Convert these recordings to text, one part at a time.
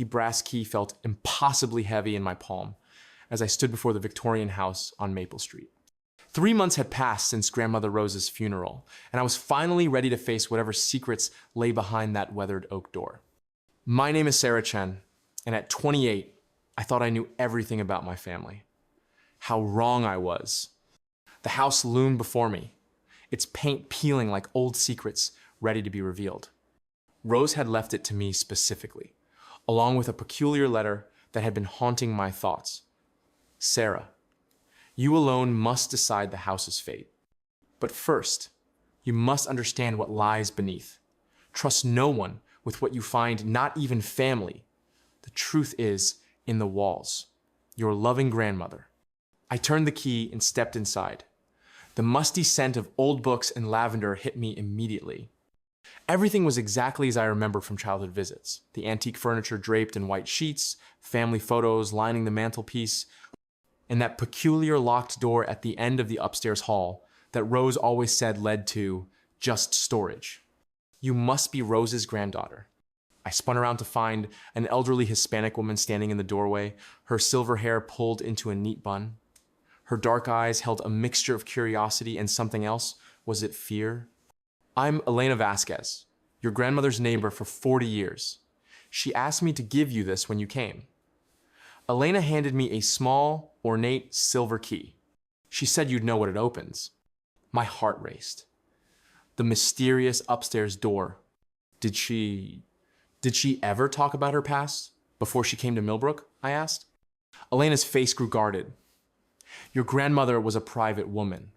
brass key felt impossibly heavy in my palm as I stood before the Victorian house on Maple Street. 3 months had passed since Grandmother Rose's funeral, and I was finally ready to face whatever secrets lay behind that weathered oak door. My name is Sarah Chen, and at 28, I thought I knew everything about my family. How wrong I was. The house loomed before me, its paint peeling like old secrets ready to be revealed. Rose had left it to me specifically, along with a peculiar letter that had been haunting my thoughts. Sarah, you alone must decide the house's fate. But first, you must understand what lies beneath. Trust no one with what you find, not even family. The truth is in the walls. Your loving grandmother. I turned the key and stepped inside. The musty scent of old books and lavender hit me immediately. Everything was exactly as I remembered from childhood visits. The antique furniture draped in white sheets, family photos lining the mantelpiece, and that peculiar locked door at the end of the upstairs hall that Rose always said led to just storage. You must be Rose's granddaughter. I spun around to find an elderly Hispanic woman standing in the doorway, her silver hair pulled into a neat bun. Her dark eyes held a mixture of curiosity and something else. Was it fear? I'm Elena Vasquez, your grandmother's neighbor for 40 years. She asked me to give you this when you came. Elena handed me a small, ornate silver key. She said you'd know what it opens. My heart raced. The mysterious upstairs door. Did she ever talk about her past before she came to Millbrook? I asked. Elena's face grew guarded. Your grandmother was a private woman.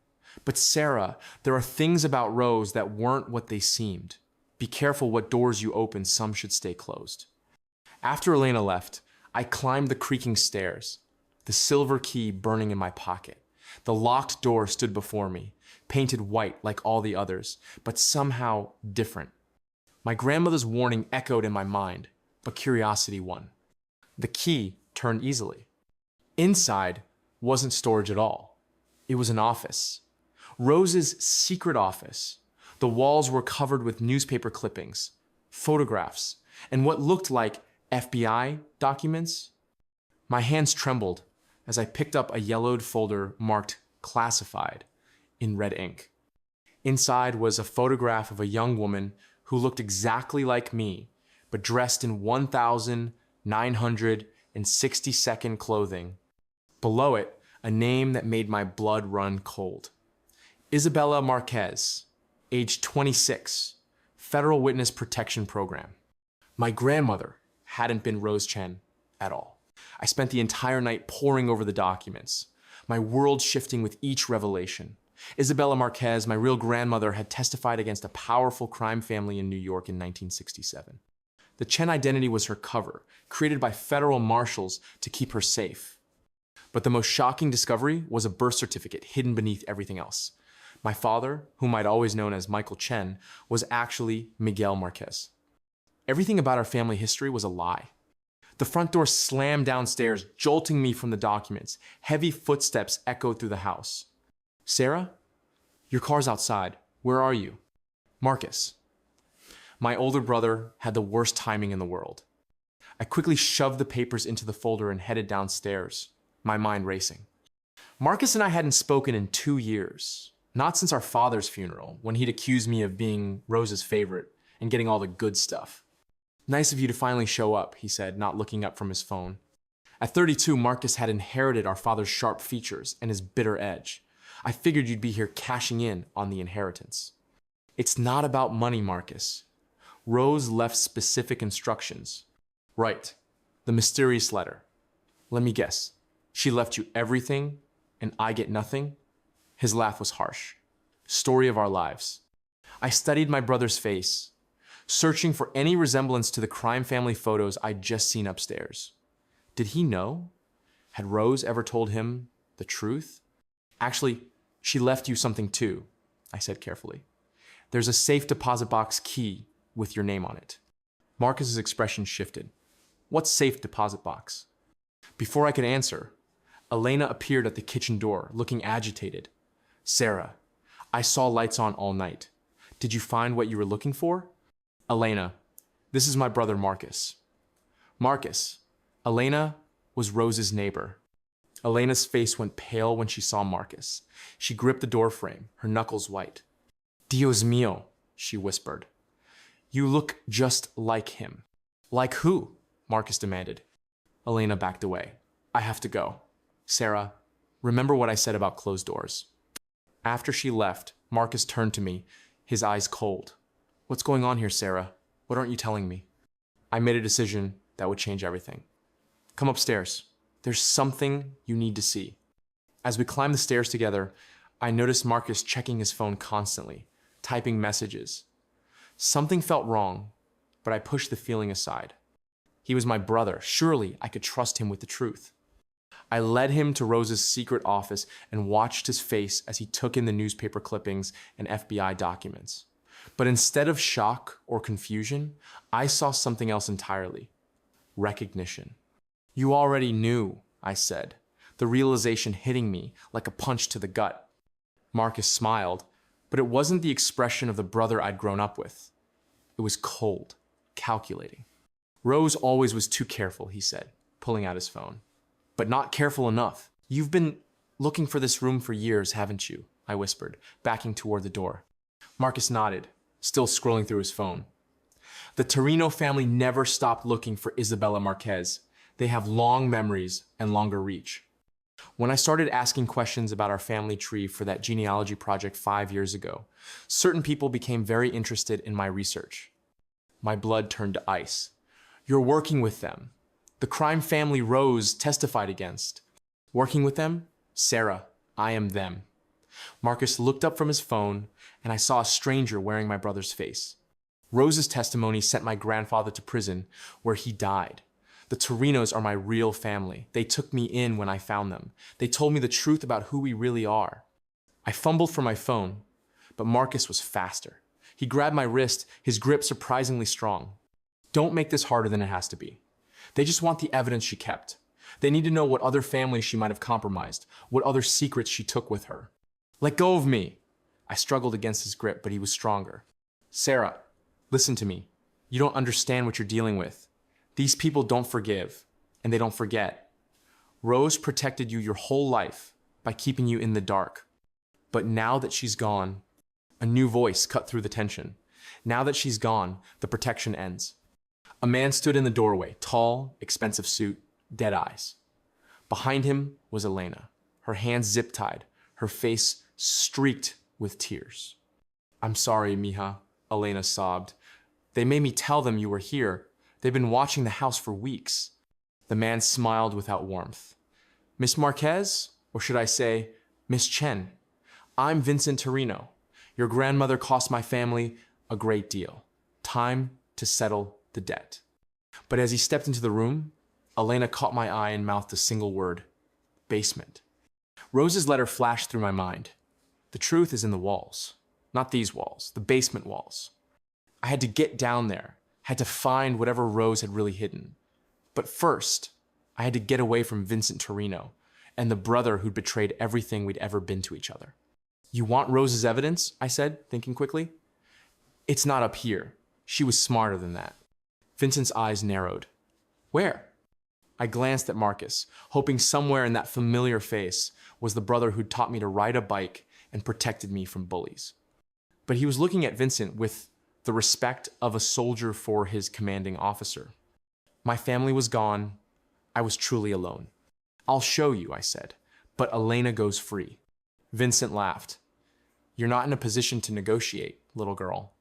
But Sarah, there are things about Rose that weren't what they seemed. Be careful what doors you open, some should stay closed. After Elena left, I climbed the creaking stairs, the silver key burning in my pocket. The locked door stood before me, painted white like all the others, but somehow different. My grandmother's warning echoed in my mind, but curiosity won. The key turned easily. Inside wasn't storage at all. It was an office. Rose's secret office. The walls were covered with newspaper clippings, photographs, and what looked like FBI documents. My hands trembled as I picked up a yellowed folder marked classified in red ink. Inside was a photograph of a young woman who looked exactly like me, but dressed in 1,962nd clothing. Below it, a name that made my blood run cold. Isabella Marquez, age 26, Federal Witness Protection Program. My grandmother hadn't been Rose Chen at all. I spent the entire night poring over the documents, my world shifting with each revelation. Isabella Marquez, my real grandmother, had testified against a powerful crime family in New York in 1967. The Chen identity was her cover, created by federal marshals to keep her safe. But the most shocking discovery was a birth certificate hidden beneath everything else. My father, whom I'd always known as Michael Chen, was actually Miguel Marquez. Everything about our family history was a lie. The front door slammed downstairs, jolting me from the documents. Heavy footsteps echoed through the house. Sarah, your car's outside. Where are you? Marcus. My older brother had the worst timing in the world. I quickly shoved the papers into the folder and headed downstairs, my mind racing. Marcus and I hadn't spoken in 2 years. Not since our father's funeral, when he'd accused me of being Rose's favorite and getting all the good stuff. Nice of you to finally show up, he said, not looking up from his phone. At 32, Marcus had inherited our father's sharp features and his bitter edge. I figured you'd be here cashing in on the inheritance. It's not about money, Marcus. Rose left specific instructions. Right, the mysterious letter. Let me guess, she left you everything and I get nothing? His laugh was harsh. Story of our lives. I studied my brother's face, searching for any resemblance to the crime family photos I'd just seen upstairs. Did he know? Had Rose ever told him the truth? Actually, she left you something too, I said carefully. There's a safe deposit box key with your name on it. Marcus's expression shifted. What safe deposit box? Before I could answer, Elena appeared at the kitchen door, looking agitated. Sarah, I saw lights on all night. Did you find what you were looking for? Elena, this is my brother Marcus. Marcus. Elena was Rose's neighbor. Elena's face went pale when she saw Marcus. She gripped the doorframe, her knuckles white. Dios mío, she whispered. You look just like him. Like who? Marcus demanded. Elena backed away. I have to go. Sarah, remember what I said about closed doors. After she left, Marcus turned to me, his eyes cold. What's going on here, Sarah? What aren't you telling me? I made a decision that would change everything. Come upstairs. There's something you need to see. As we climbed the stairs together, I noticed Marcus checking his phone constantly, typing messages. Something felt wrong, but I pushed the feeling aside. He was my brother. Surely I could trust him with the truth. I led him to Rose's secret office and watched his face as he took in the newspaper clippings and FBI documents. But instead of shock or confusion, I saw something else entirely. Recognition. You already knew, I said, the realization hitting me like a punch to the gut. Marcus smiled, but it wasn't the expression of the brother I'd grown up with. It was cold, calculating. Rose always was too careful, he said, pulling out his phone. But not careful enough. You've been looking for this room for years, haven't you? I whispered, backing toward the door. Marcus nodded, still scrolling through his phone. The Torino family never stopped looking for Isabella Marquez. They have long memories and longer reach. When I started asking questions about our family tree for that genealogy project 5 years ago, certain people became very interested in my research. My blood turned to ice. You're working with them. The crime family Rose testified against. Working with them? Sarah, I am them. Marcus looked up from his phone, and I saw a stranger wearing my brother's face. Rose's testimony sent my grandfather to prison, where he died. The Torinos are my real family. They took me in when I found them. They told me the truth about who we really are. I fumbled for my phone, but Marcus was faster. He grabbed my wrist, his grip surprisingly strong. Don't make this harder than it has to be. They just want the evidence she kept. They need to know what other families she might have compromised, what other secrets she took with her. Let go of me. I struggled against his grip, but he was stronger. Sarah, listen to me. You don't understand what you're dealing with. These people don't forgive, and they don't forget. Rose protected you your whole life by keeping you in the dark. But now that she's gone, a new voice cut through the tension. Now that she's gone, the protection ends. A man stood in the doorway, tall, expensive suit, dead eyes. Behind him was Elena, her hands zip-tied, her face streaked with tears. I'm sorry, mija, Elena sobbed. They made me tell them you were here. They've been watching the house for weeks. The man smiled without warmth. Miss Marquez, or should I say, Miss Chen, I'm Vincent Torino. Your grandmother cost my family a great deal. Time to settle the debt. But as he stepped into the room, Elena caught my eye and mouthed a single word: basement. Rose's letter flashed through my mind. The truth is in the walls. Not these walls, the basement walls. I had to get down there, had to find whatever Rose had really hidden. But first, I had to get away from Vincent Torino and the brother who'd betrayed everything we'd ever been to each other. You want Rose's evidence? I said, thinking quickly. It's not up here. She was smarter than that. Vincent's eyes narrowed. Where? I glanced at Marcus, hoping somewhere in that familiar face was the brother who'd taught me to ride a bike and protected me from bullies. But he was looking at Vincent with the respect of a soldier for his commanding officer. My family was gone. I was truly alone. I'll show you, I said, but Elena goes free. Vincent laughed. You're not in a position to negotiate, little girl.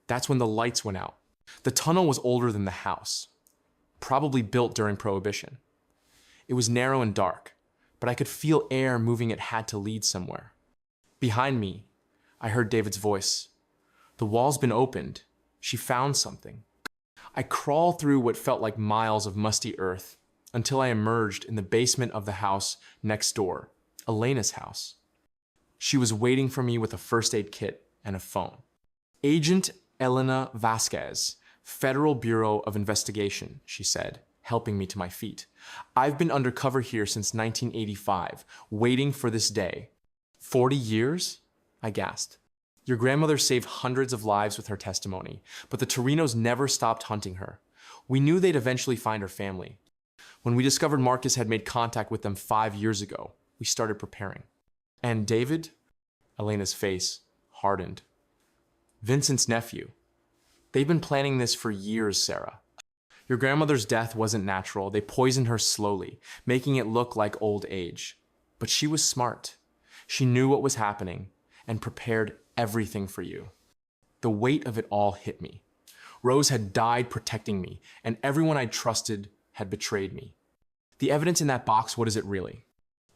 That's when the lights went out. The tunnel was older than the house, probably built during Prohibition. It was narrow and dark, but I could feel air moving. It had to lead somewhere. Behind me, I heard David's voice. The wall's been opened. She found something. I crawled through what felt like miles of musty earth until I emerged in the basement of the house next door, Elena's house. She was waiting for me with a first aid kit and a phone. Agent Elena Vasquez, Federal Bureau of Investigation, she said, helping me to my feet. I've been undercover here since 1985, waiting for this day. 40 years? I gasped. Your grandmother saved hundreds of lives with her testimony, but the Torinos never stopped hunting her. We knew they'd eventually find our family. When we discovered Marcus had made contact with them 5 years ago, we started preparing. And David? Elena's face hardened. Vincent's nephew. They've been planning this for years, Sarah. Your grandmother's death wasn't natural. They poisoned her slowly, making it look like old age. But she was smart. She knew what was happening and prepared everything for you. The weight of it all hit me. Rose had died protecting me, and everyone I trusted had betrayed me. The evidence in that box, what is it really?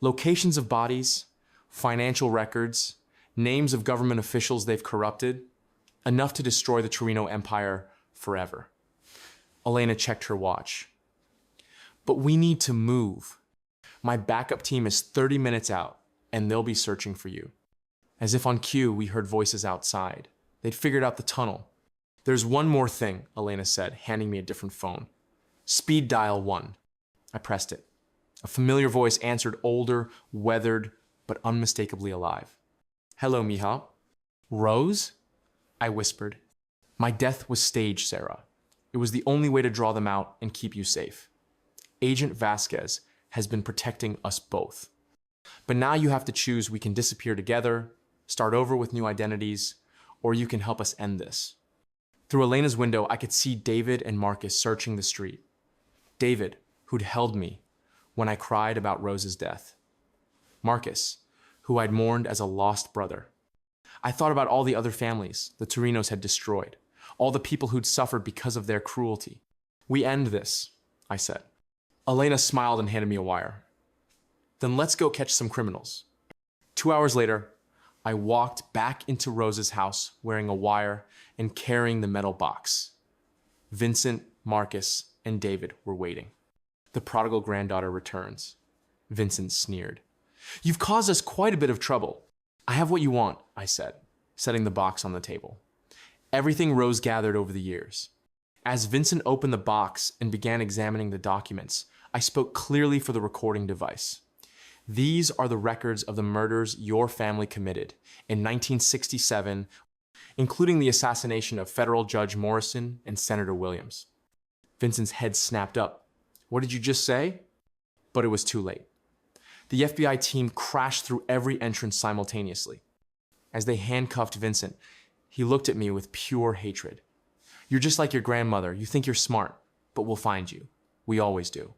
Locations of bodies, financial records, names of government officials they've corrupted, enough to destroy the Torino Empire forever. Elena checked her watch. But we need to move. My backup team is 30 minutes out, and they'll be searching for you. As if on cue, we heard voices outside. They'd figured out the tunnel. There's one more thing, Elena said, handing me a different phone. Speed dial 1. I pressed it. A familiar voice answered, older, weathered, but unmistakably alive. Hello, mija. Rose? I whispered. My death was staged, Sarah. It was the only way to draw them out and keep you safe. Agent Vasquez has been protecting us both. But now you have to choose. We can disappear together, start over with new identities, or you can help us end this. Through Elena's window, I could see David and Marcus searching the street. David, who'd held me when I cried about Rose's death. Marcus, who I'd mourned as a lost brother. I thought about all the other families the Torinos had destroyed, all the people who'd suffered because of their cruelty. We end this, I said. Elena smiled and handed me a wire. Then let's go catch some criminals. 2 hours later, I walked back into Rose's house wearing a wire and carrying the metal box. Vincent, Marcus, and David were waiting. The prodigal granddaughter returns. Vincent sneered. You've caused us quite a bit of trouble. I have what you want, I said, setting the box on the table. Everything Rose gathered over the years. As Vincent opened the box and began examining the documents, I spoke clearly for the recording device. These are the records of the murders your family committed in 1967, including the assassination of federal Judge Morrison and Senator Williams. Vincent's head snapped up. What did you just say? But it was too late. The FBI team crashed through every entrance simultaneously. As they handcuffed Vincent, he looked at me with pure hatred. You're just like your grandmother. You think you're smart, but we'll find you. We always do.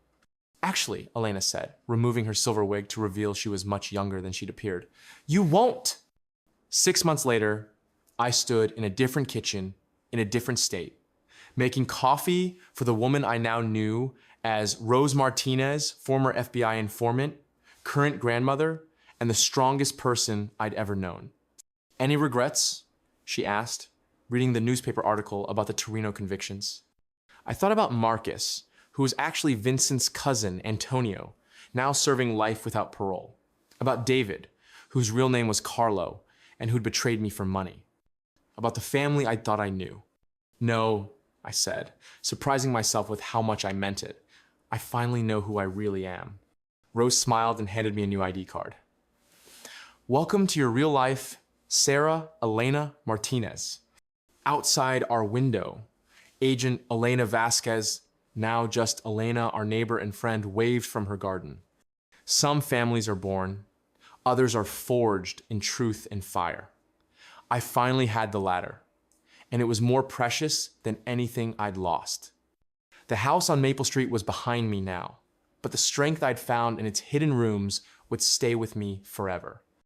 Actually, Elena said, removing her silver wig to reveal she was much younger than she'd appeared. You won't! 6 months later, I stood in a different kitchen, in a different state, making coffee for the woman I now knew as Rose Martinez, former FBI informant, current grandmother, and the strongest person I'd ever known. Any regrets? She asked, reading the newspaper article about the Torino convictions. I thought about Marcus, who was actually Vincent's cousin, Antonio, now serving life without parole. About David, whose real name was Carlo, and who'd betrayed me for money. About the family I thought I knew. No, I said, surprising myself with how much I meant it. I finally know who I really am. Rose smiled and handed me a new ID card. Welcome to your real life, Sarah Elena Martinez. Outside our window, Agent Elena Vasquez, now just Elena, our neighbor and friend, waved from her garden. Some families are born, others are forged in truth and fire. I finally had the latter, and it was more precious than anything I'd lost. The house on Maple Street was behind me now, but the strength I'd found in its hidden rooms would stay with me forever.